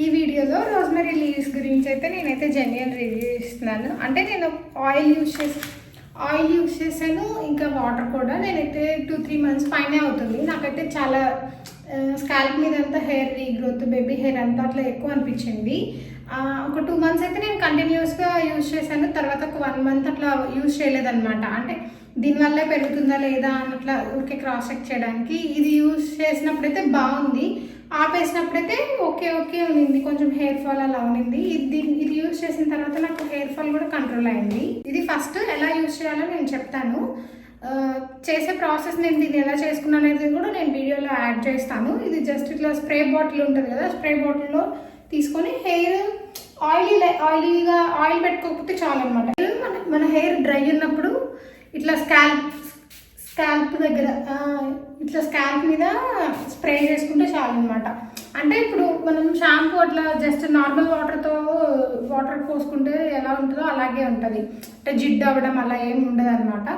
ఈ వీడియోలో rosemary leaves గురించి అయితే నేనైతే జెన్యున్ రివ్యూ ఇస్తున్నాను. అంటే నేను ఆయిల్ యూస్ చేశాను, ఇంకా వాటర్ కూడా. నేనైతే 2-3 మంత్స్ పైనే అవుతుంది. నాకైతే చాలా స్కాల్ప్ మీద అంతా హెయిర్ రీగ్రోత్, బేబీ హెయిర్ అంతా అట్లా ఎక్కువ అనిపించింది. ఒక 2 మంత్స్ అయితే నేను కంటిన్యూస్గా యూజ్ చేశాను. తర్వాత ఒక 1 మంత్ అట్లా యూజ్ చేయలేదన్నమాట. అంటే దీనివల్లే పెరుగుతుందా లేదా అట్లా ఊరికే క్రాస్ చెక్ చేయడానికి. ఇది యూజ్ చేసినప్పుడైతే బాగుంది, ఆపేసినప్పుడైతే ఓకే ఉంది, కొంచెం హెయిర్ ఫాల్ అలా ఉండింది. ఇది యూజ్ చేసిన తర్వాత నాకు హెయిర్ ఫాల్ కూడా కంట్రోల్ అయింది. ఇది ఫస్ట్ ఎలా యూజ్ చేయాలో నేను చెప్తాను. చేసే ప్రాసెస్ నేను దీన్ని ఎలా చేసుకున్నాను అనేది కూడా నేను వీడియోలో యాడ్ చేస్తాను. ఇది జస్ట్ ఇట్లా స్ప్రే బాటిల్ ఉంటుంది కదా, స్ప్రే బాటిల్లో తీసుకొని హెయిర్ ఆయిలీగా ఆయిల్ పెట్టుకోకపోతే చాలు అనమాట. మన హెయిర్ డ్రై ఉన్నప్పుడు ఇట్లా స్కాల్ప్ దగ్గర ఇట్లా స్కాల్ప్ మీద స్ప్రే చేసుకుంటే చాలు అనమాట. అంటే ఇప్పుడు మనం షాంపూ అట్లా జస్ట్ నార్మల్ వాటర్ పోసుకుంటే ఎలా ఉంటుందో అలాగే ఉంటుంది. అంటే జిడ్డు అవ్వడం అలా ఏమి ఉండదు అనమాట.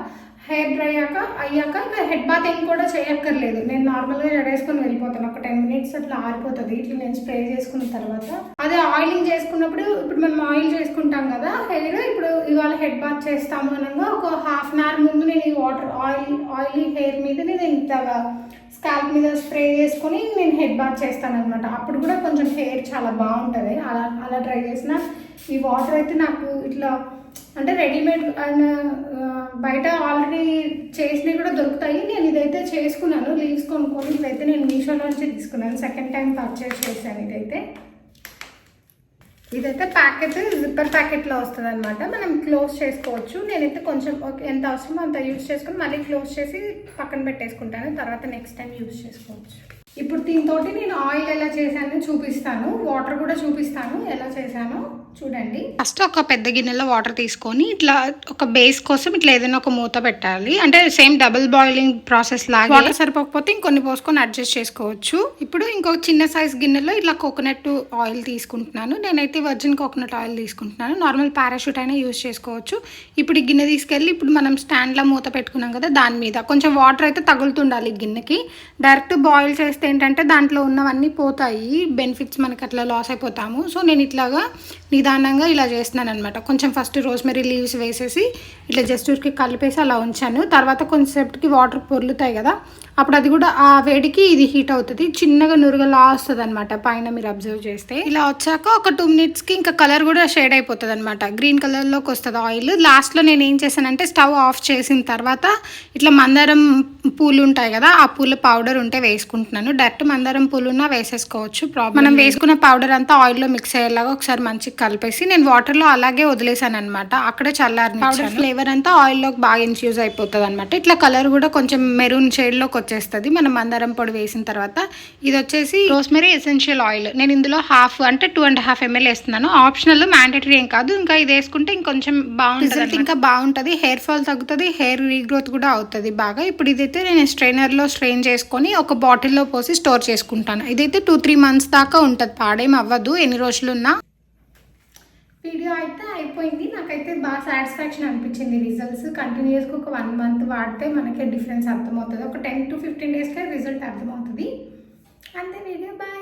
హెయిర్ డ్రై అయ్యాక ఇంకా హెడ్ బాతింగ్ కూడా చేయక్కర్లేదు. నేను నార్మల్గా జడేసుకొని వెళ్ళిపోతాను. ఒక 10 మినిట్స్ అట్లా ఆరిపోతుంది ఇట్లా నేను స్ప్రే చేసుకున్న తర్వాత. అదే ఆయిలింగ్ చేసుకున్నప్పుడు ఇప్పుడు మనం ఆయిల్ చేసుకుంటాం కదా హెయిర్, ఇప్పుడు ఇవాళ హెడ్ బాత్ చేస్తాము అనగా ఒక హాఫ్ అన్ అవర్ ముందు నేను ఈ వాటర్ ఆయిలీ హెయిర్ మీద నేను ఇంతగా స్కాల్ప్ మీద స్ప్రే చేసుకొని నేను హెడ్ బాత్ చేస్తాను అనమాట. అప్పుడు కూడా కొంచెం హెయిర్ చాలా బాగుంటుంది. అలా ట్రై చేసిన ఈ వాటర్ అయితే నాకు ఇట్లా అంటే రెడీమేడ్ అండ్ బయట ఆల్రెడీ చేసినవి కూడా దొరుకుతాయి. నేను ఇదైతే చేసుకున్నాను, లీవ్స్ కొనుక్కొని. ఇదైతే నేను మీషోలో నుంచి తీసుకున్నాను, సెకండ్ టైం పర్చేస్ చేశాను. ఇదైతే ప్యాకెట్ జిప్పర్ ప్యాకెట్లో వస్తుంది అనమాట. మనం క్లోజ్ చేసుకోవచ్చు. నేనైతే కొంచెం ఎంత అవసరమో అంత యూజ్ చేసుకుని మళ్ళీ క్లోజ్ చేసి పక్కన పెట్టేసుకుంటాను. తర్వాత నెక్స్ట్ టైం యూజ్ చేసుకోవచ్చు. ఇప్పుడు దీంతో నేను ఆయిల్ ఎలా చేశానో చూపిస్తాను, వాటర్ కూడా చూపిస్తాను ఎలా చేశానో చూడండి. ఫస్ట్ ఒక పెద్ద గిన్నెలో వాటర్ తీసుకొని ఇట్లా ఒక బేస్ కోసం ఇట్లా ఏదైనా ఒక మూత పెట్టాలి. అంటే సేమ్ డబుల్ బాయిలింగ్ ప్రాసెస్ లాగా. వాటర్ సరిపోకపోతే ఇంకొన్ని పోసుకొని అడ్జస్ట్ చేసుకోవచ్చు. ఇప్పుడు ఇంకొక చిన్న సైజ్ గిన్నెలో ఇట్లా కోకోనట్ ఆయిల్ తీసుకుంటున్నాను. నేనైతే వర్జిన్ కోకోనట్ ఆయిల్ తీసుకుంటున్నాను. నార్మల్ పారాషూట్ అయినా యూజ్ చేసుకోవచ్చు. ఇప్పుడు ఈ గిన్నె తీసుకెళ్ళి ఇప్పుడు మనం స్టాండ్లో మూత పెట్టుకున్నాం కదా, దాని మీద కొంచెం వాటర్ అయితే తగులుతుండాలి గిన్నెకి. డైరెక్ట్ బాయిల్ చేస్తే ఏంటంటే దాంట్లో ఉన్నవన్నీ పోతాయి, బెనిఫిట్స్ మనకి అట్లా లాస్ అయిపోతాము. సో నేను ఇట్లాగా నిదానంగా ఇలా చేస్తున్నాను అనమాట. కొంచెం ఫస్ట్ రోజ్మెరీ లీవ్స్ వేసేసి ఇట్లా జస్ట్ ఊరికి కలిపేసి అలా ఉంచాను. తర్వాత కొంచెంసేపటికి వాటర్ పొర్లుతాయి కదా, అప్పుడు అది కూడా ఆ వేడికి ఇది హీట్ అవుతుంది, చిన్నగా నురుగలా వస్తుంది అనమాట పైన. మీరు అబ్జర్వ్ చేస్తే ఇలా వచ్చాక ఒక 2 మినిట్స్కి ఇంకా కలర్ కూడా షేడ్ అయిపోతుంది అనమాట, గ్రీన్ కలర్లోకి వస్తుంది ఆయిల్. లాస్ట్లో నేను ఏం చేశానంటే స్టవ్ ఆఫ్ చేసిన తర్వాత ఇట్లా మందారం పూలు ఉంటాయి కదా, ఆ పూల పౌడర్ ఉంటే వేసుకుంటున్నాను. డైరెక్ట్ మందారం పూలు ఉన్నా వేసేసుకోవచ్చు, మనం వేసుకున్న పౌడర్ అంతా ఆయిల్లో మిక్స్ అయ్యేలాగా ఒకసారి మంచిగా కలిపేసి నేను వాటర్లో అలాగే వదిలేసాను అనమాట. అక్కడే చల్లారిన పౌడర్ ఫ్లేవర్ అంతా ఆయిల్లోకి బాగా ఇన్ఫ్యూజ్ అయిపోతుంది అనమాట. ఇట్లా కలర్ కూడా కొంచెం మెరూన్ షేడ్లోకి వచ్చేస్తుంది మనం మందారం పొడి వేసిన తర్వాత. ఇది వచ్చేసి రోజ్మెరీ ఎసెన్షియల్ ఆయిల్. నేను ఇందులో అంటే 2.5 ml వేస్తున్నాను. ఆప్షనల్, మ్యాండేటరీ ఏం కాదు. ఇంకా ఇది వేసుకుంటే ఇంకొంచెం బాగుంటుంది, ఇంకా బాగుంటుంది. హెయిర్ ఫాల్ తగ్గుతుంది, హెయిర్ రీగ్రోత్ కూడా అవుతుంది బాగా. ఇప్పుడు ఇదైతే నేను స్ట్రైనర్లో స్ట్రెయిన్ చేసుకొని ఒక బాటిల్లో పోసి స్టోర్ చేసుకుంటాను. ఇదైతే 2-3 మంత్స్ దాకా ఉంటుంది, పాడేం అవ్వదు ఎన్ని రోజులున్నా. వీడియో అయితే అయిపోయింది. నాకైతే బాగా సాటిస్ఫాక్షన్ అనిపించింది రిజల్ట్స్. కంటిన్యూస్గా ఒక 1 మంత్ వాడితే మనకే డిఫరెన్స్ అర్థమవుతుంది. ఒక 10 to 15 డేస్కే రిజల్ట్ అర్థమవుతుంది. అంతే వీడియో. బాయ్.